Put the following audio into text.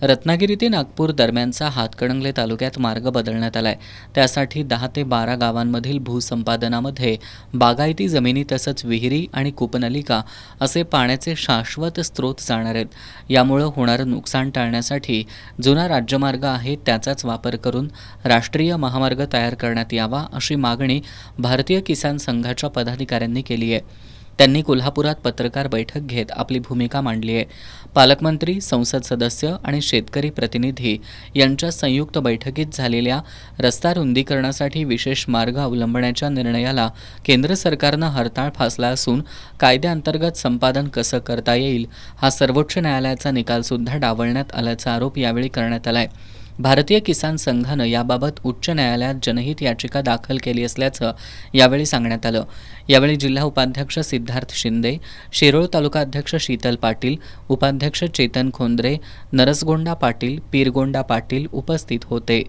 रत्नागिरी ते नागपूर दरम्यानचा हातकणंगले तालुक्यात मार्ग बदलण्यात आलाय। त्यासाठी 10 ते 12 गावांमधील भूसंपादनामध्ये बागायती जमिनी तसंच विहिरी आणि कूपनलिका असे पाण्याचे शाश्वत स्रोत जाणार आहेत। यामुळे होणारं नुकसान टाळण्यासाठी जुना राज्यमार्ग आहे त्याचाच वापर करून राष्ट्रीय महामार्ग तयार करण्यात यावा अशी मागणी भारतीय किसान संघाच्या पदाधिकाऱ्यांनी केली आहे। त्यांनी कोल्हापुरात पत्रकार बैठक घेत आपली भूमिका मांडली आहे। पालकमंत्री, संसद सदस्य आणि शेतकरी प्रतिनिधी यांच्या संयुक्त बैठकीत झालेल्या रस्ता रुंदीकरणासाठी विशेष मार्ग अवलंबण्याच्या निर्णयाला केंद्र सरकारनं हरताळ फासला असून कायद्याअंतर्गत संपादन कसं करता येईल हा सर्वोच्च न्यायालयाचा निकालसुद्धा डावलण्यात आल्याचा आरोप यावेळी करण्यात आलाय। भारतीय किसान संघानं याबाबत उच्च न्यायालयात जनहित याचिका दाखल केली असल्याचं यावेळी सांगण्यात आलं। यावेळी जिल्हा उपाध्यक्ष सिद्धार्थ शिंदे, शिरोळ तालुका अध्यक्ष शीतल पाटील, उपाध्यक्ष चेतन खोंद्रे, नरसगोंडा पाटील, पीरगोंडा पाटील उपस्थित होते।